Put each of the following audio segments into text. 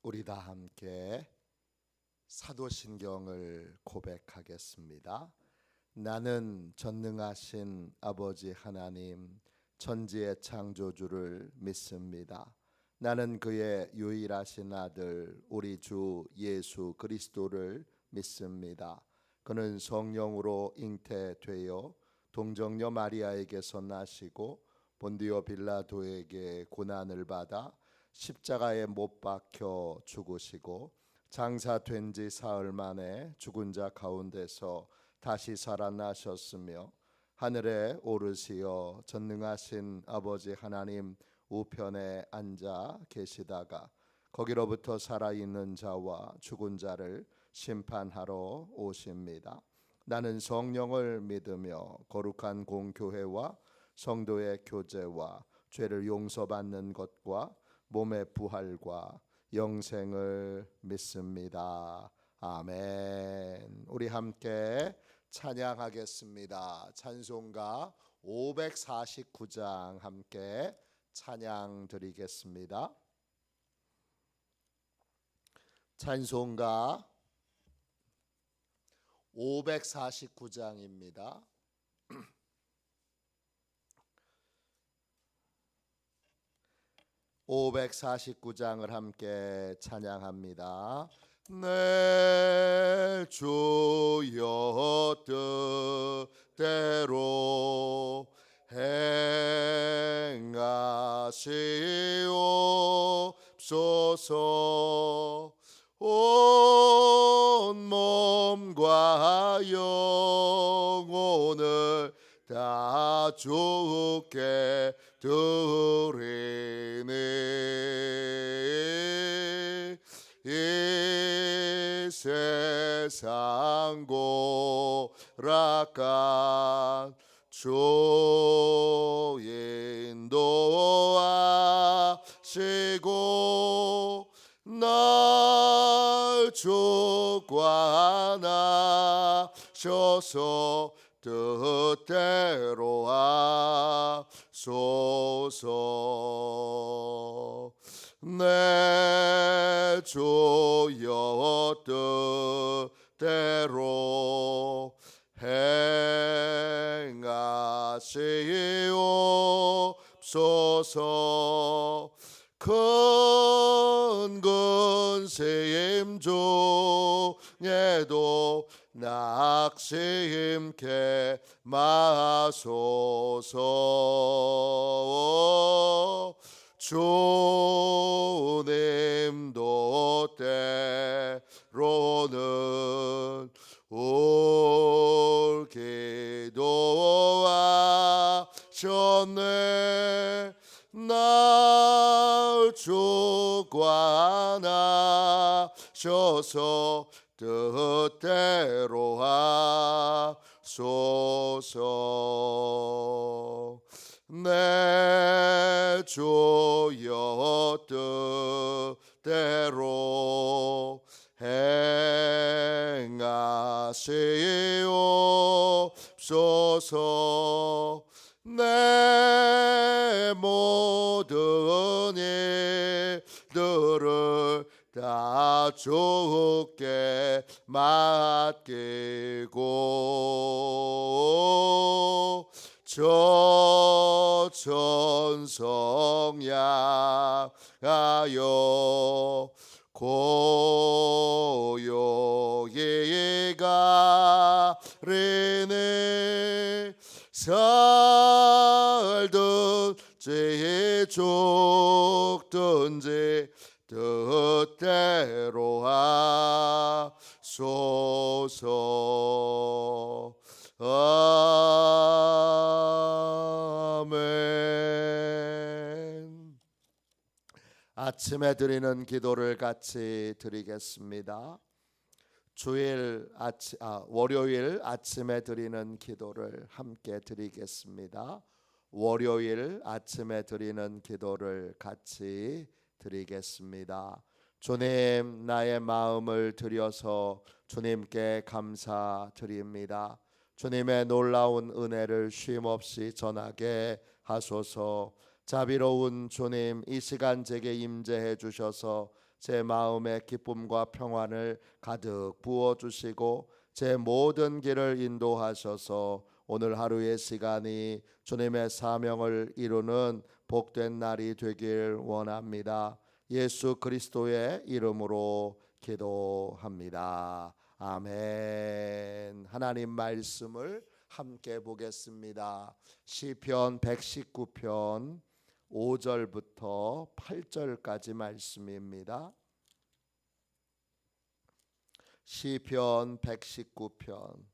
우리 다 함께 사도신경을 고백하겠습니다. 나는 전능하신 아버지 하나님 천지의 창조주를 믿습니다. 나는 그의 유일하신 아들 우리 주 예수 그리스도를 믿습니다. 그는 성령으로 잉태되어 동정녀 마리아에게서 나시고 본디오 빌라도에게 고난을 받아 십자가에 못 박혀 죽으시고 장사된 지 사흘 만에 죽은 자 가운데서 다시 살아나셨으며 하늘에 오르시어 전능하신 아버지 하나님 우편에 앉아 계시다가 거기로부터 살아있는 자와 죽은 자를 심판하러 오십니다. 나는 성령을 믿으며 거룩한 공교회와 성도의 교제와 죄를 용서받는 것과 몸의 부활과 영생을 믿습니다. 아멘. 우리 함께 찬양하겠습니다. 찬송가 549장 함께 찬양 드리겠습니다. 찬송가 549장입니다. 549장을 함께 찬양합니다. 내 주여 뜻대로 행하시옵소서. 온 몸과 영혼을 다 주께 드리니 이 세상 고락한 주 인도하시고 날 주관하셔서 뜻대로 하소서. 내 주여 뜻대로 행하시옵소서. 큰 근심 중에도 낙심케 마소서. 주님도 때로는 올 기도하셨네. 날 주관하셔서 뜻대로 하소서. 내 주여 뜻대로 행하시옵소서. 내 모든 일들을 다 주께 맡기고 저 천성 향하여 고요히 가리니 살든지 죽든지 뜻대로 하소서. 아멘. 아침에 드리는 기도를 같이 드리겠습니다. 월요일 아침에 드리는 기도를 함께 드리겠습니다. 월요일 아침에 드리는 기도를 같이 드리겠습니다. 주님, 나의 마음을 드려서 주님께 감사드립니다. 주님의 놀라운 은혜를 쉼없이 전하게 하소서. 자비로운 주님, 이 시간 제게 임재해 주셔서 제 마음에 기쁨과 평안을 가득 부어 주시고 제 모든 길을 인도하셔서 오늘 하루의 시간이 주님의 사명을 이루는 복된 날이 되길 원합니다. 예수 그리스도의 이름으로 기도합니다. 아멘. 하나님 말씀을 함께 보겠습니다. 시편 119편 5절부터 8절까지 말씀입니다. 시편 119편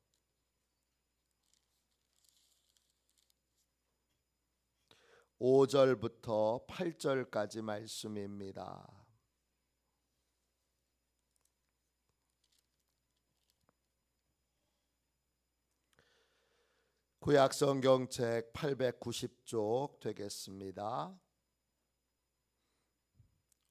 5절부터 8절까지 말씀입니다. 구약성경책 890쪽 되겠습니다.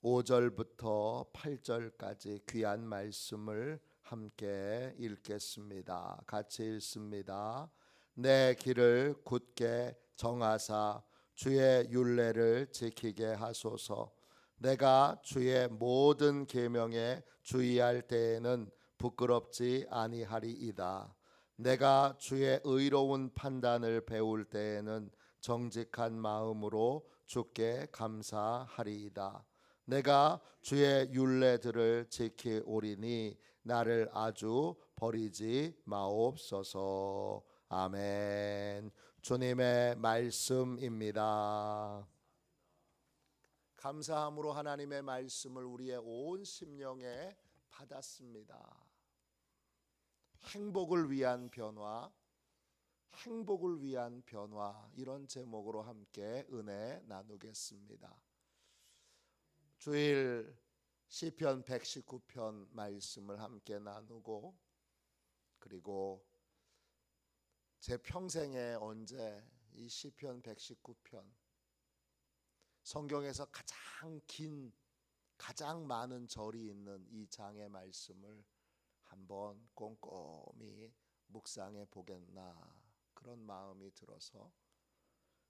5절부터 8절까지 귀한 말씀을 함께 읽겠습니다. 같이 읽습니다. 내 길을 굳게 정하사 주의 율례를 지키게 하소서. 내가 주의 모든 계명에 주의할 때에는 부끄럽지 아니하리이다. 내가 주의 의로운 판단을 배울 때에는 정직한 마음으로 주께 감사하리이다. 내가 주의 율례들을 지키오리니 나를 아주 버리지 마옵소서. 아멘. 주님의 말씀입니다. 감사함으로 하나님의 말씀을 우리의 온 심령에 받았습니다. 행복을 위한 변화, 행복을 위한 변화, 이런 제목으로 함께 은혜 나누겠습니다. 주일 시편 119편 말씀을 함께 나누고, 그리고 제 평생에 언제 이 시편 119편, 성경에서 가장 긴, 가장 많은 절이 있는 이 장의 말씀을 한번 꼼꼼히 묵상해 보겠나, 그런 마음이 들어서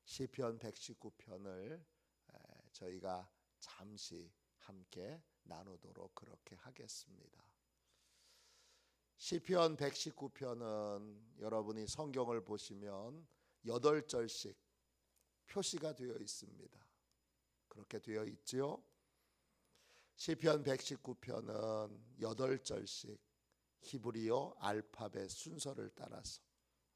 시편 119편을 저희가 잠시 함께 나누도록 그렇게 하겠습니다. 시편 119편은 여러분이 성경을 보시면 8절씩 표시가 되어 있습니다. 그렇게 되어 있죠. 시편 119편은 8절씩 히브리어 알파벳 순서를 따라서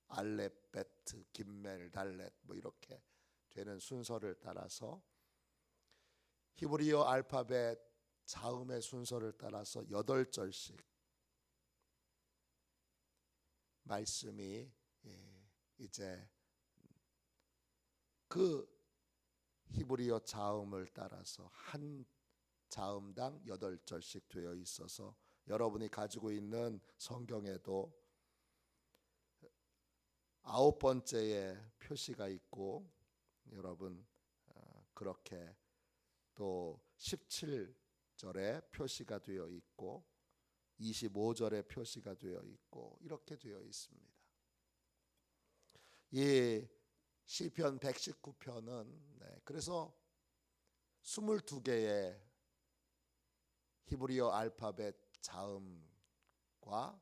알렙, 베트, 김멜, 달렛 뭐 이렇게 되는 순서를 따라서, 히브리어 알파벳 자음의 순서를 따라서 8절씩 말씀이 이제 그 히브리어 자음을 따라서 한 자음당 8절씩 되어 있어서 여러분이 가지고 있는 성경에도 9번째에 표시가 있고, 여러분 그렇게 또 17절에 표시가 되어 있고 25절에 표시가 되어 있고 이렇게 되어 있습니다. 이 시편 119편은 그래서 22개의 히브리어 알파벳 자음과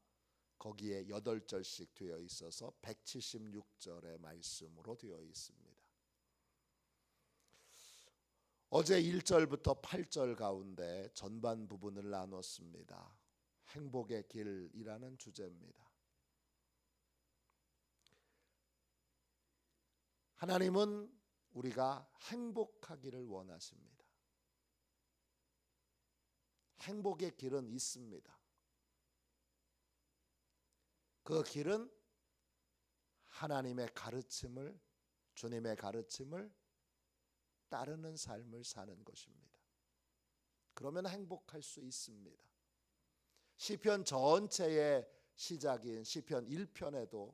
거기에 8절씩 되어 있어서 176절의 말씀으로 되어 있습니다. 어제 1절부터 8절 가운데 전반 부분을 나눴습니다. 행복의 길이라는 주제입니다. 하나님은 우리가 행복하기를 원하십니다. 행복의 길은 있습니다. 그 길은 하나님의 가르침을, 주님의 가르침을 따르는 삶을 사는 것입니다. 그러면 행복할 수 있습니다. 시편 전체의 시작인 시편 1편에도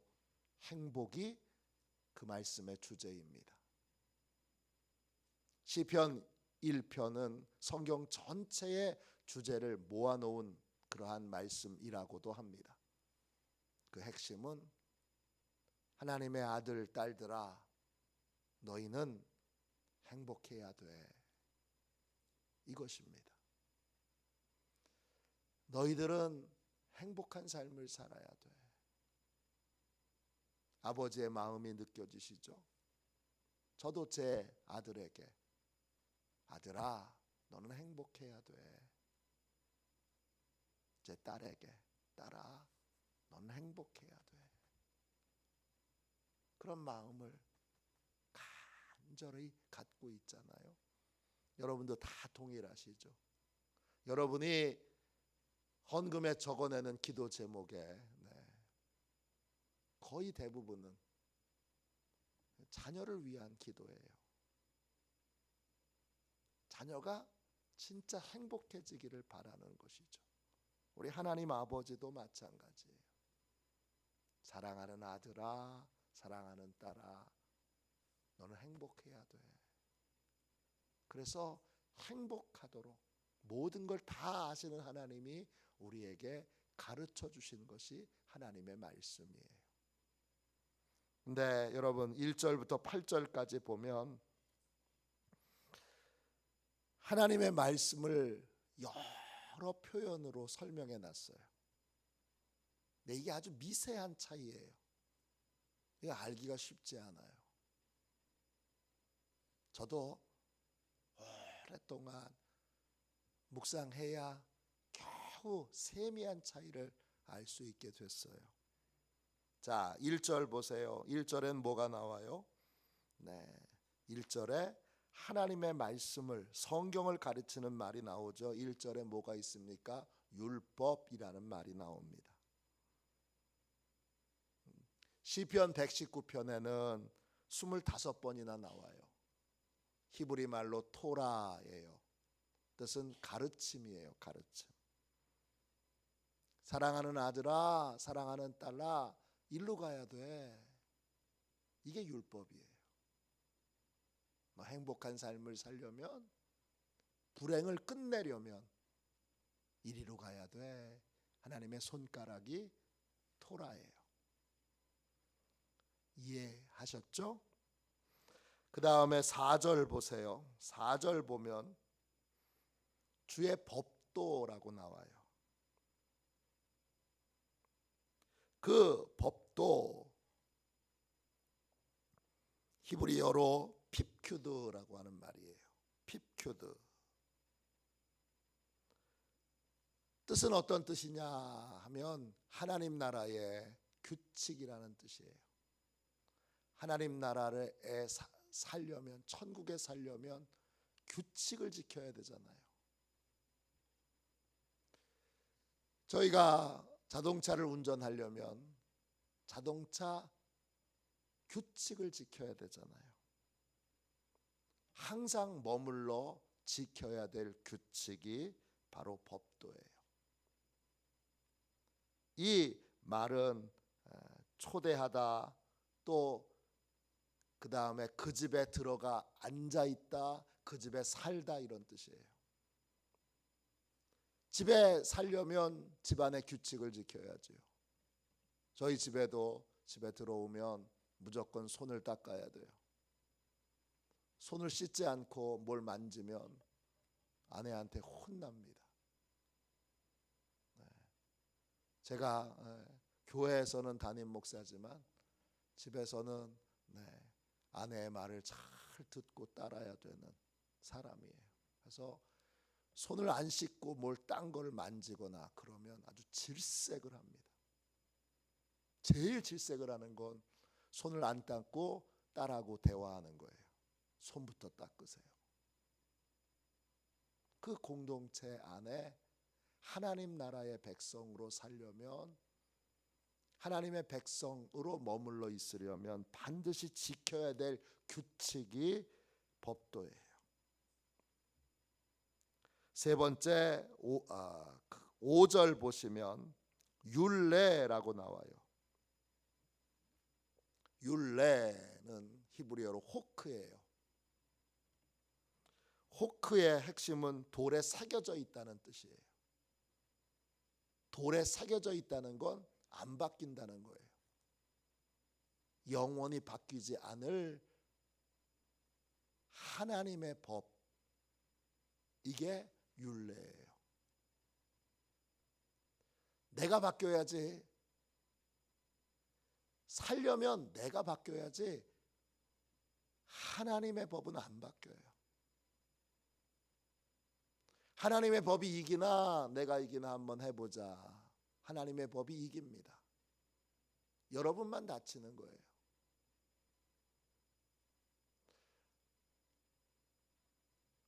행복이 그 말씀의 주제입니다. 시편 1편은 성경 전체의 주제를 모아놓은 그러한 말씀이라고도 합니다. 그 핵심은 하나님의 아들, 딸들아, 너희는 행복해야 돼, 이것입니다. 너희들은 행복한 삶을 살아야 돼. 아버지의 마음이 느껴지시죠? 저도 제 아들에게, 아들아, 너는 행복해야 돼. 제 딸에게, 딸아, 너는 행복해야 돼. 그런 마음을 간절히 갖고 있잖아요. 여러분도 다 동일하시죠? 여러분이 헌금에 적어내는 기도 제목에 거의 대부분은 자녀를 위한 기도예요. 자녀가 진짜 행복해지기를 바라는 것이죠. 우리 하나님 아버지도 마찬가지예요. 사랑하는 아들아, 사랑하는 딸아, 너는 행복해야 돼. 그래서 행복하도록 모든 걸 다 아시는 하나님이 우리에게 가르쳐 주신 것이 하나님의 말씀이에요. 근데 여러분 1절부터 8절까지 보면 하나님의 말씀을 여러 표현으로 설명해 놨어요. 근데 이게 아주 미세한 차이예요. 이거 알기가 쉽지 않아요. 저도 오랫동안 묵상해야 겨우 세미한 차이를 알 수 있게 됐어요. 자, 1절 보세요. 1절엔 뭐가 나와요? 1절에 하나님의 말씀을, 성경을 가르치는 말이 나오죠. 1절에 뭐가 있습니까? 율법이라는 말이 나옵니다. 시편 119편에는 25번이나 나와요. 히브리 말로 토라예요. 뜻은 가르침이에요. 가르침. 사랑하는 아들아, 사랑하는 딸아, 일로 가야 돼. 이게 율법이에요. 너 행복한 삶을 살려면, 불행을 끝내려면 이리로 가야 돼. 하나님의 손가락이 토라예요. 이해하셨죠? 그 다음에 4절 보세요. 4절 보면 주의 법도라고 나와요. 그 법도 히브리어로 핍큐드라고 하는 말이에요. 핍큐드. 뜻은 어떤 뜻이냐 하면 하나님 나라의 규칙이라는 뜻이에요. 하나님 나라에 살려면, 천국에 살려면 규칙을 지켜야 되잖아요. 저희가 자동차를 운전하려면 자동차 규칙을 지켜야 되잖아요. 항상 머물러 지켜야 될 규칙이 바로 법도예요. 이 말은 초대하다, 또 그 다음에 그 집에 들어가 앉아있다, 그 집에 살다, 이런 뜻이에요. 집에 살려면 집안의 규칙을 지켜야지요. 저희 집에도 집에 들어오면 무조건 손을 닦아야 돼요. 손을 씻지 않고 뭘 만지면 아내한테 혼납니다. 제가 교회에서는 담임 목사지만 집에서는 아내의 말을 잘 듣고 따라야 되는 사람이에요. 그래서 손을 안 씻고 뭘 딴 걸 만지거나 그러면 아주 질색을 합니다. 제일 질색을 하는 건 손을 안 닦고 딸하고 대화하는 거예요. 손부터 닦으세요. 그 공동체 안에 하나님 나라의 백성으로 살려면, 하나님의 백성으로 머물러 있으려면 반드시 지켜야 될 규칙이 법도예요. 세 번째 5절 보시면 율례라고 나와요. 율례는 히브리어로 호크예요. 호크의 핵심은 돌에 새겨져 있다는 뜻이에요. 돌에 새겨져 있다는 건 안 바뀐다는 거예요. 영원히 바뀌지 않을 하나님의 법, 이게 율례예요. 내가 바뀌어야지. 살려면 내가 바뀌어야지. 하나님의 법은 안 바뀌어요. 하나님의 법이 이기나 내가 이기나 한번 해보자. 하나님의 법이 이깁니다. 여러분만 다치는 거예요.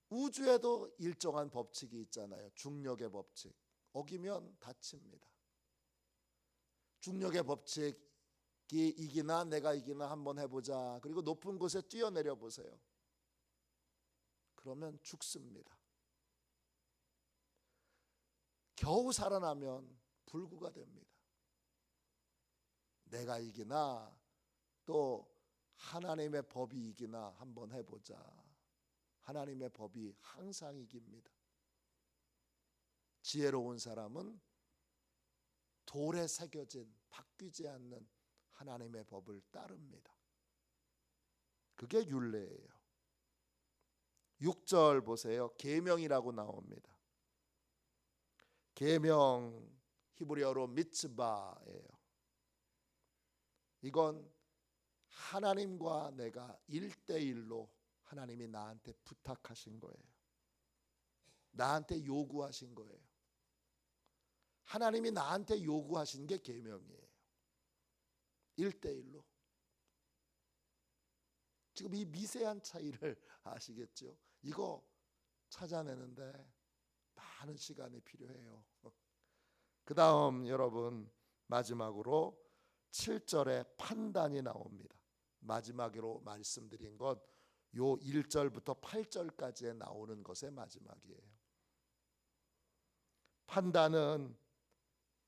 우주에도 일정한 법칙이 있잖아요. 중력의 법칙. 어기면 다칩니다. 중력의 법칙이 이기나 내가 이기나 한번 해보자. 그리고 높은 곳에 뛰어내려 보세요. 그러면 죽습니다. 겨우 살아나면 불구가 됩니다. 내가 이기나 또 하나님의 법이 이기나 한번 해보자. 하나님의 법이 항상 이깁니다. 지혜로운 사람은 돌에 새겨진 바뀌지 않는 하나님의 법을 따릅니다. 그게 율례예요. 6절 보세요. 계명이라고 나옵니다. 계명 히브리어로 미츠바예요. 이건 하나님과 내가 1대1로 하나님이 나한테 부탁하신 거예요. 나한테 요구하신 거예요. 하나님이 나한테 요구하신 게 계명이에요. 1대1로. 지금 이 미세한 차이를 아시겠죠? 이거 찾아내는데 많은 시간이 필요해요. 그 다음 여러분 마지막으로 7절에 판단이 나옵니다. 마지막으로 말씀드린 것 요 1절부터 8절까지에 나오는 것의 마지막이에요. 판단은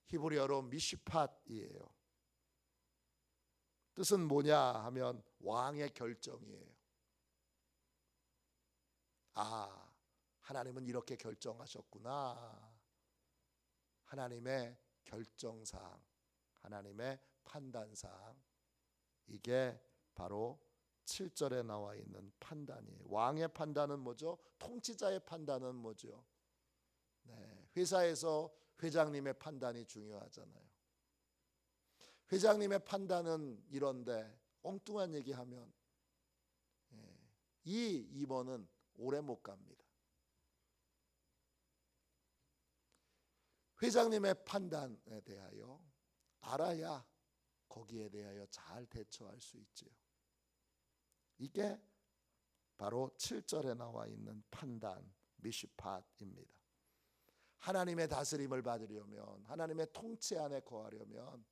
히브리어로 미시팟이에요. 뜻은 뭐냐 하면 왕의 결정이에요. 아, 하나님은 이렇게 결정하셨구나. 하나님의 결정사항, 하나님의 판단사항. 이게 바로 7절에 나와 있는 판단이에요. 왕의 판단은 뭐죠? 통치자의 판단은 뭐죠? 네, 회사에서 회장님의 판단이 중요하잖아요. 회장님의 판단은 이런데 엉뚱한 얘기하면 이 임원은 오래 못 갑니다. 회장님의 판단에 대하여 알아야 거기에 대하여 잘 대처할 수 있지요. 이게 바로 7절에 나와 있는 판단, 미시팟입니다. 하나님의 다스림을 받으려면, 하나님의 통치 안에 거하려면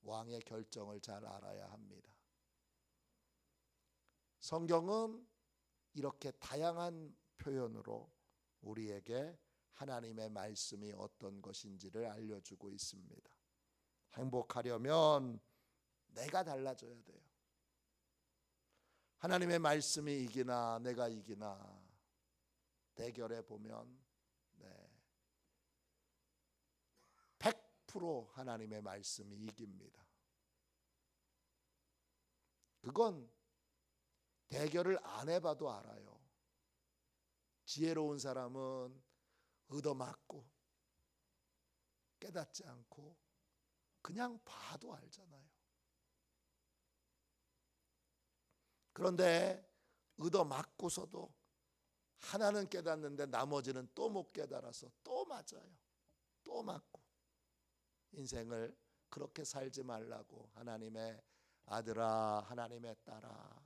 왕의 결정을 잘 알아야 합니다. 성경은 이렇게 다양한 표현으로 우리에게 하나님의 말씀이 어떤 것인지를 알려주고 있습니다. 행복하려면 내가 달라져야 돼요. 하나님의 말씀이 이기나 내가 이기나 대결해 보면 100% 하나님의 말씀이 이깁니다. 그건 대결을 안 해봐도 알아요. 지혜로운 사람은 얻어맞고 깨닫지 않고 그냥 봐도 알잖아요. 그런데 얻어맞고서도 하나는 깨닫는데 나머지는 또 못 깨달아서 또 맞아요. 또 맞고. 인생을 그렇게 살지 말라고. 하나님의 아들아, 하나님의 딸아,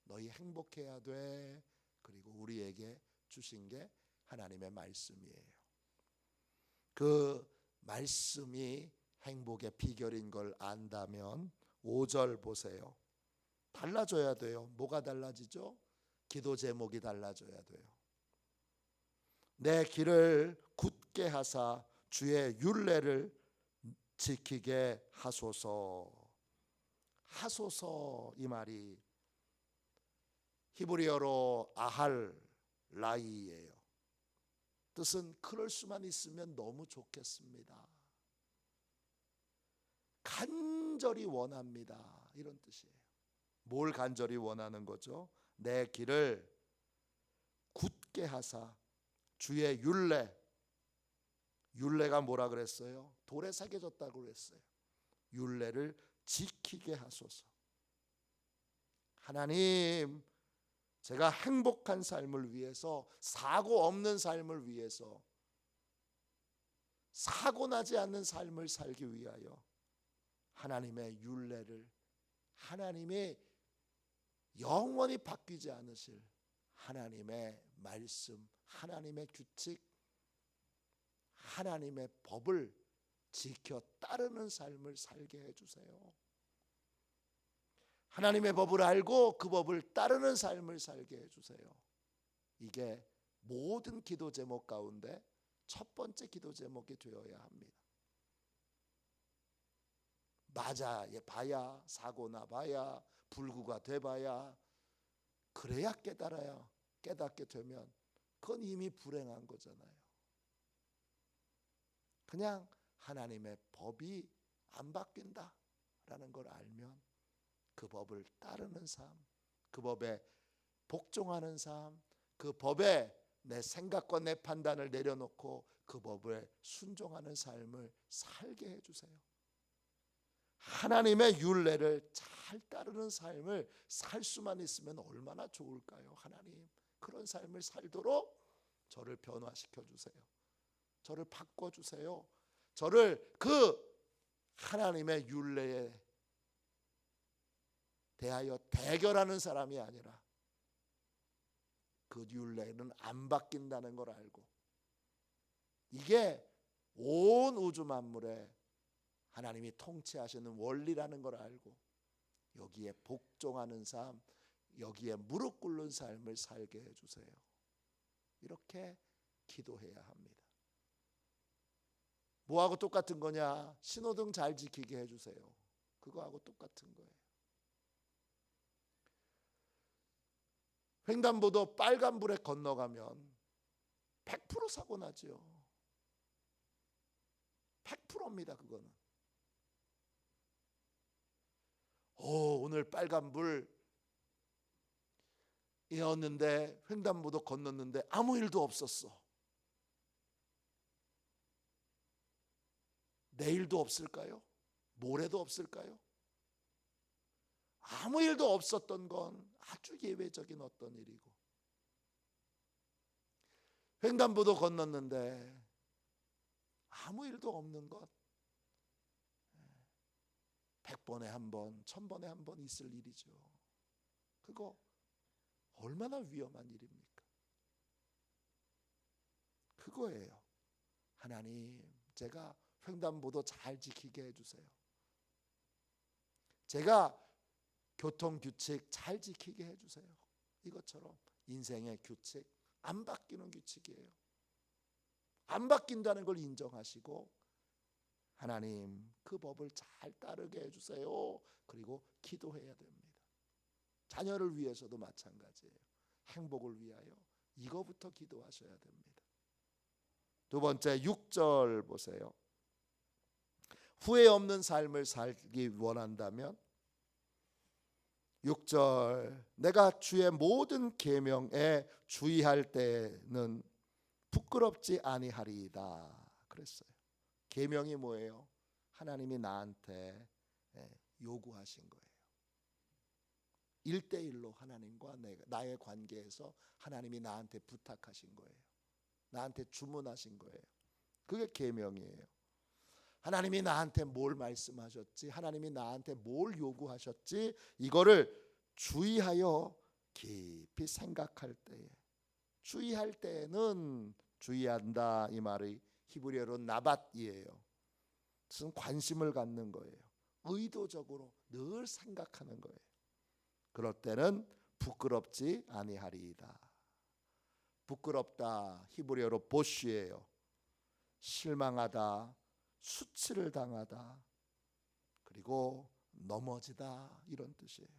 너희 행복해야 돼. 그리고 우리에게 주신 게 하나님의 말씀이에요. 그 말씀이 행복의 비결인 걸 안다면 5절 보세요. 달라져야 돼요. 뭐가 달라지죠? 기도 제목이 달라져야 돼요. 내 길을 굳게 하사 주의 율례를 지키게 하소서. 하소서 이 말이 히브리어로 아할 라이예요. 뜻은 그럴 수만 있으면 너무 좋겠습니다. 간절히 원합니다. 이런 뜻이에요. 뭘 간절히 원하는 거죠? 내 길을 굳게 하사 주의 율례. 율례가 뭐라 그랬어요? 돌에 새겨졌다고 그랬어요. 율례를 지키게 하소서. 하나님, 제가 행복한 삶을 위해서, 사고 없는 삶을 위해서, 사고 나지 않는 삶을 살기 위하여 하나님의 율례를, 하나님의 영원히 바뀌지 않으실 하나님의 말씀, 하나님의 규칙, 하나님의 법을 지켜 따르는 삶을 살게 해주세요. 하나님의 법을 알고 그 법을 따르는 삶을 살게 해주세요. 이게 모든 기도 제목 가운데 첫 번째 기도 제목이 되어야 합니다. 맞아 봐야, 사고 나봐야, 불구가 돼봐야, 그래야 깨닫게 되면 그건 이미 불행한 거잖아요. 그냥 하나님의 법이 안 바뀐다라는 걸 알면 그 법을 따르는 삶, 그 법에 복종하는 삶, 그 법에 내 생각과 내 판단을 내려놓고 그 법에 순종하는 삶을 살게 해주세요. 하나님의 율례를 잘 따르는 삶을 살 수만 있으면 얼마나 좋을까요? 하나님, 그런 삶을 살도록 저를 변화시켜 주세요. 저를 바꿔주세요. 저를 그 하나님의 율례에 대하여 대결하는 사람이 아니라 그 율례는 안 바뀐다는 걸 알고, 이게 온 우주 만물에 하나님이 통치하시는 원리라는 걸 알고 여기에 복종하는 삶, 여기에 무릎 꿇는 삶을 살게 해주세요. 이렇게 기도해야 합니다. 뭐하고 똑같은 거냐? 신호등 잘 지키게 해주세요. 그거하고 똑같은 거예요. 횡단보도 빨간불에 건너가면 100% 사고 나죠. 100%입니다. 그거는. 오늘 빨간불이었는데 횡단보도 건넜는데 아무 일도 없었어. 내일도 없을까요? 모레도 없을까요? 아무 일도 없었던 건 아주 예외적인 어떤 일이고, 횡단보도 건넜는데 아무 일도 없는 것, 100번에 한 번, 1000번에 한 번 있을 일이죠. 그거 얼마나 위험한 일입니까? 그거예요. 하나님, 제가 횡단보도 잘 지키게 해주세요. 제가 교통규칙 잘 지키게 해주세요. 이것처럼 인생의 규칙, 안 바뀌는 규칙이에요. 안 바뀐다는 걸 인정하시고 하나님, 그 법을 잘 따르게 해주세요. 그리고 기도해야 됩니다. 자녀를 위해서도 마찬가지예요. 행복을 위하여 이거부터 기도하셔야 됩니다. 두 번째 6절 보세요. 후회 없는 삶을 살기 원한다면 6절, 내가 주의 모든 계명에 주의할 때는 부끄럽지 아니하리이다 그랬어요. 계명이 뭐예요? 하나님이 나한테 요구하신 거예요. 1대1로 하나님과 나의 관계에서 하나님이 나한테 부탁하신 거예요. 나한테 주문하신 거예요. 그게 계명이에요. 하나님이 나한테 뭘 말씀하셨지, 하나님이 나한테 뭘 요구하셨지, 이거를 주의하여 깊이 생각할 때에, 주의할 때에는 주의한다 이 말이 히브리어로 나밧이에요. 무슨 관심을 갖는 거예요. 의도적으로 늘 생각하는 거예요. 그럴 때는 부끄럽지 아니하리이다. 부끄럽다 히브리어로 보쉬예요. 실망하다, 수치를 당하다, 그리고 넘어지다, 이런 뜻이에요.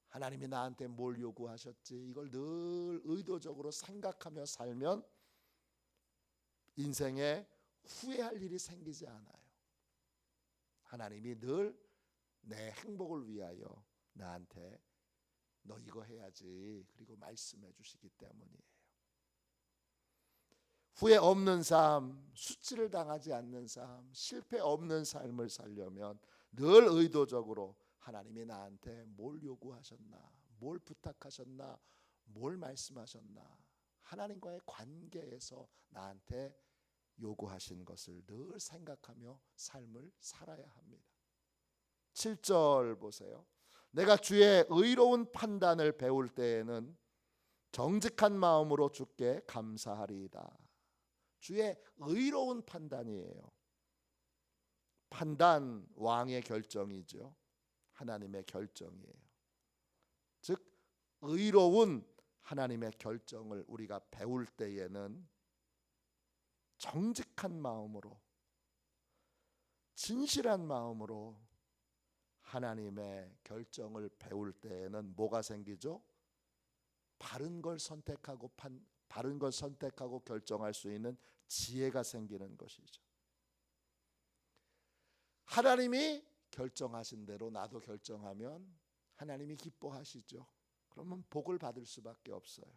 하나님이 나한테 뭘 요구하셨지, 이걸 늘 의도적으로 생각하며 살면 인생에 후회할 일이 생기지 않아요. 하나님이 늘 내 행복을 위하여 나한테 너 이거 해야지 그리고 말씀해 주시기 때문이에요. 후회 없는 삶, 수치를 당하지 않는 삶, 실패 없는 삶을 살려면 늘 의도적으로 하나님이 나한테 뭘 요구하셨나, 뭘 부탁하셨나, 뭘 말씀하셨나, 하나님과의 관계에서 나한테 요구하신 것을 늘 생각하며 삶을 살아야 합니다. 7절 보세요. 내가 주의 의로운 판단을 배울 때에는 정직한 마음으로 주께 감사하리이다. 주의 의로운 판단이에요. 판단, 왕의 결정이죠. 하나님의 결정이에요. 즉 의로운 하나님의 결정을 우리가 배울 때에는 정직한 마음으로, 진실한 마음으로 하나님의 결정을 배울 때에는 뭐가 생기죠? 바른 걸 선택하고 결정할 수 있는 지혜가 생기는 것이죠. 하나님이 결정하신 대로 나도 결정하면 하나님이 기뻐하시죠. 그러면 복을 받을 수밖에 없어요.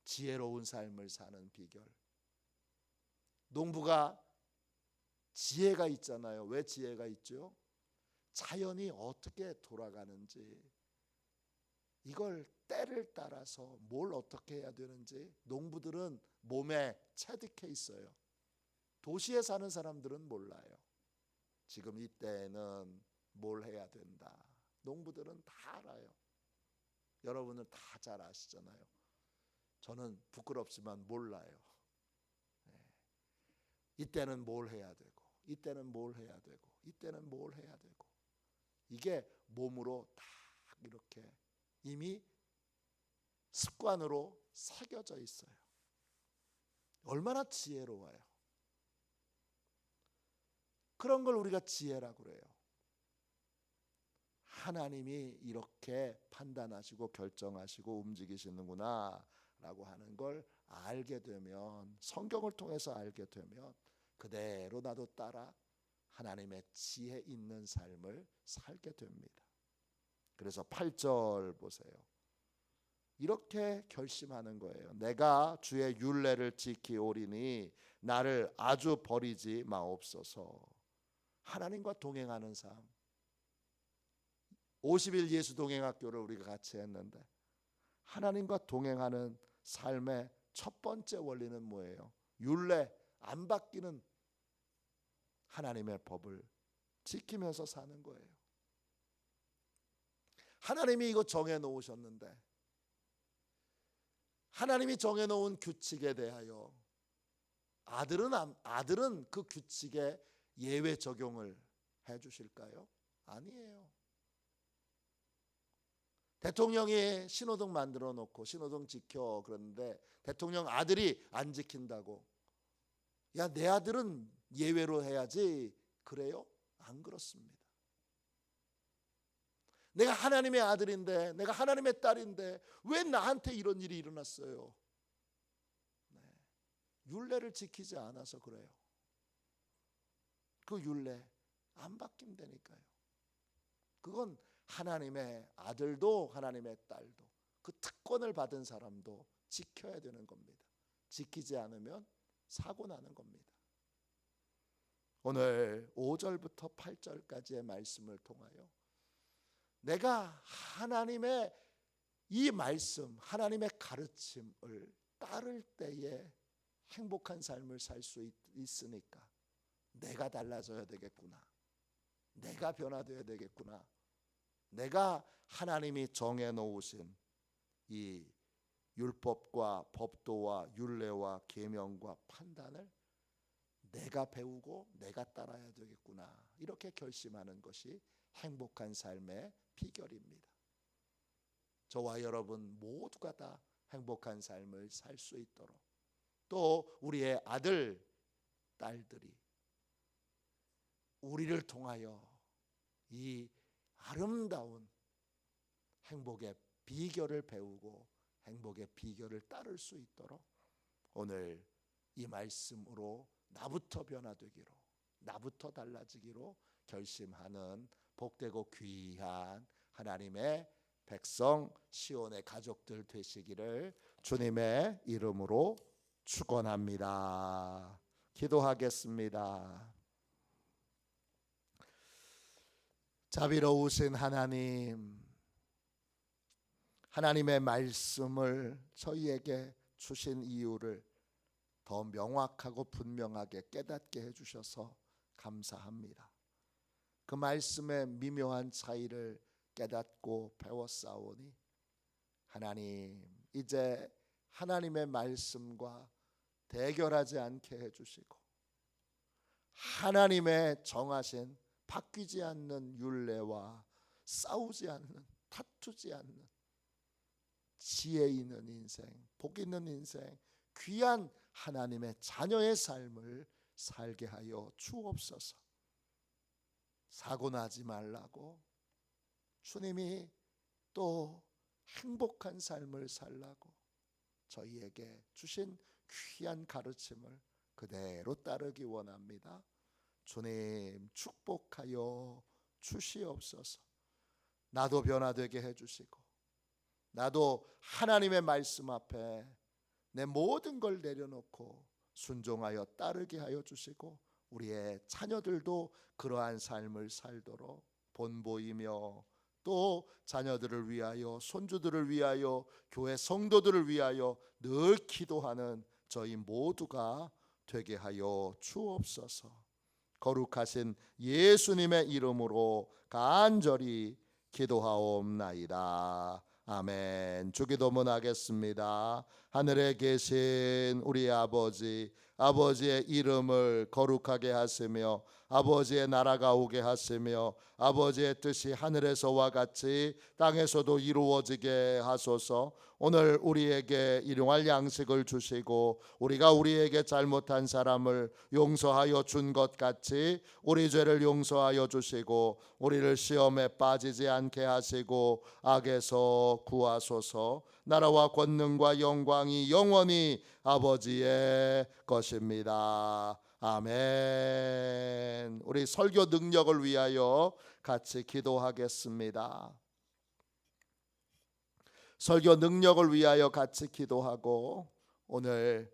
지혜로운 삶을 사는 비결. 농부가 지혜가 있잖아요. 왜 지혜가 있죠? 자연이 어떻게 돌아가는지, 이걸 때를 따라서 뭘 어떻게 해야 되는지 농부들은 몸에 체득해 있어요. 도시에 사는 사람들은 몰라요. 지금 이때는 뭘 해야 된다. 농부들은 다 알아요. 여러분은 다 잘 아시잖아요. 저는 부끄럽지만 몰라요. 이때는 뭘 해야 되고, 이때는 뭘 해야 되고, 이때는 뭘 해야 되고, 이게 몸으로 딱 이렇게 이미 습관으로 새겨져 있어요. 얼마나 지혜로워요. 그런 걸 우리가 지혜라고 그래요. 하나님이 이렇게 판단하시고 결정하시고 움직이시는구나 라고 하는 걸 알게 되면, 성경을 통해서 알게 되면 그대로 나도 따라 하나님의 지혜 있는 삶을 살게 됩니다. 그래서 8절 보세요. 이렇게 결심하는 거예요. 내가 주의 율례를 지키오리니 나를 아주 버리지 마옵소서. 하나님과 동행하는 삶. 50일 예수 동행학교를 우리가 같이 했는데, 하나님과 동행하는 삶의 첫 번째 원리는 뭐예요? 율례, 안 바뀌는 하나님의 법을 지키면서 사는 거예요. 하나님이 이거 정해 놓으셨는데, 하나님이 정해 놓은 규칙에 대하여 아들은 그 규칙에 예외 적용을 해 주실까요? 아니에요. 대통령이 신호등 만들어 놓고 신호등 지켜 그러는데 대통령 아들이 안 지킨다고, 야, 내 아들은 예외로 해야지, 그래요? 안 그렇습니다. 내가 하나님의 아들인데, 내가 하나님의 딸인데 왜 나한테 이런 일이 일어났어요? 율례를 지키지 않아서 그래요. 그 율례 안 바뀐다니까요. 그건 하나님의 아들도 하나님의 딸도, 그 특권을 받은 사람도 지켜야 되는 겁니다. 지키지 않으면 사고 나는 겁니다. 오늘 5절부터 8절까지의 말씀을 통하여 내가 하나님의 이 말씀, 하나님의 가르침을 따를 때에 행복한 삶을 살 수 있으니까 내가 달라져야 되겠구나, 내가 변화되어야 되겠구나, 내가 하나님이 정해 놓으신 이 율법과 법도와 율례와 계명과 판단을 내가 배우고 내가 따라야 되겠구나, 이렇게 결심하는 것이 행복한 삶의 비결입니다. 저와 여러분 모두가 다 행복한 삶을 살 수 있도록, 또 우리의 아들, 딸들이 우리를 통하여 이 아름다운 행복의 비결을 배우고 행복의 비결을 따를 수 있도록 오늘 이 말씀으로 나부터 변화되기로, 나부터 달라지기로 결심하는 복되고 귀한 하나님의 백성 시온의 가족들 되시기를 주님의 이름으로 축원합니다. 기도하겠습니다. 자비로우신 하나님, 하나님의 말씀을 저희에게 주신 이유를 더 명확하고 분명하게 깨닫게 해주셔서 감사합니다. 그 말씀의 미묘한 차이를 깨닫고 배웠사오니 하나님, 이제 하나님의 말씀과 대결하지 않게 해주시고 하나님의 정하신 바뀌지 않는 율례와 싸우지 않는, 다투지 않는 지혜 있는 인생, 복 있는 인생, 귀한 하나님의 자녀의 삶을 살게 하여 주옵소서. 사고 나지 말라고, 주님이 또 행복한 삶을 살라고 저희에게 주신 귀한 가르침을 그대로 따르기 원합니다. 주님 축복하여 주시옵소서. 나도 변화되게 해주시고 나도 하나님의 말씀 앞에 내 모든 걸 내려놓고 순종하여 따르게 하여 주시고 우리의 자녀들도 그러한 삶을 살도록 본보이며 또 자녀들을 위하여, 손주들을 위하여, 교회 성도들을 위하여 늘 기도하는 저희 모두가 되게 하여 주옵소서. 거룩하신 예수님의 이름으로 간절히 기도하옵나이다. 아멘. 주기도문 하겠습니다. 하늘에 계신 우리 아버지, 아버지의 이름을 거룩하게 하시며 아버지의 나라가 오게 하시며 아버지의 뜻이 하늘에서와 같이 땅에서도 이루어지게 하소서. 오늘 우리에게 일용할 양식을 주시고 우리가 우리에게 잘못한 사람을 용서하여 준 것 같이 우리 죄를 용서하여 주시고 우리를 시험에 빠지지 않게 하시고 악에서 구하소서. 나라와 권능과 영광이 영원히 아버지의 것입니다. 아멘. 우리 설교 능력을 위하여 같이 기도하겠습니다. 설교 능력을 위하여 같이 기도하고 오늘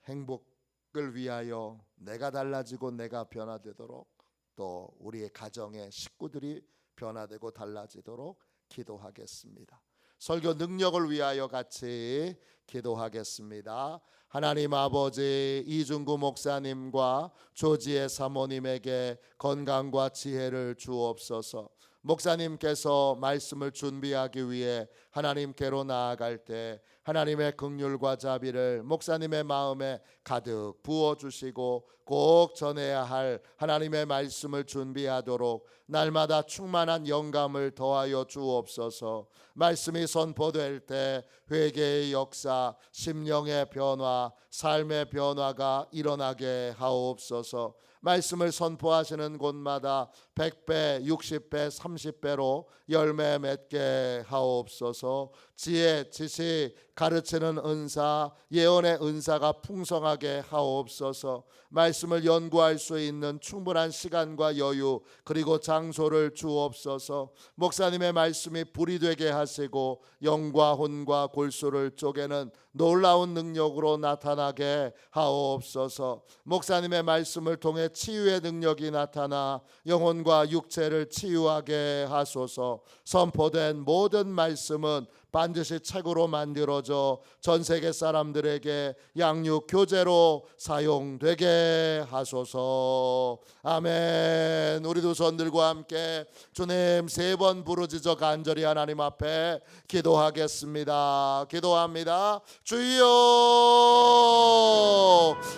행복을 위하여 내가 달라지고 내가 변화되도록 또 우리의 가정의 식구들이 변화되고 달라지도록 기도하겠습니다. 설교 능력을 위하여 같이 기도하겠습니다. 하나님 아버지, 이중구 목사님과 조지혜 사모님에게 건강과 지혜를 주옵소서. 목사님께서 말씀을 준비하기 위해 하나님께로 나아갈 때 하나님의 긍휼과 자비를 목사님의 마음에 가득 부어주시고 꼭 전해야 할 하나님의 말씀을 준비하도록 날마다 충만한 영감을 더하여 주옵소서. 말씀이 선포될 때 회개의 역사, 심령의 변화, 삶의 변화가 일어나게 하옵소서. 말씀을 선포하시는 곳마다 100배, 60배, 30배로 열매 맺게 하옵소서. 지혜, 지식, 가르치는 은사, 예언의 은사가 풍성하게 하옵소서. 말씀을 연구할 수 있는 충분한 시간과 여유 그리고 장소를 주옵소서. 목사님의 말씀이 불이 되게 하시고 영과 혼과 골수를 쪼개는 놀라운 능력으로 나타나게 하옵소서. 목사님의 말씀을 통해 치유의 능력이 나타나 영혼과 육체를 치유하게 하소서. 선포된 모든 말씀은 반드시 책으로 만들어져 전 세계 사람들에게 양육 교재로 사용되게 하소서. 아멘. 우리 두 손들과 함께 주님 3번 부르짖어 간절히 하나님 앞에 기도하겠습니다. 기도합니다. 주여,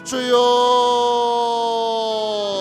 주여.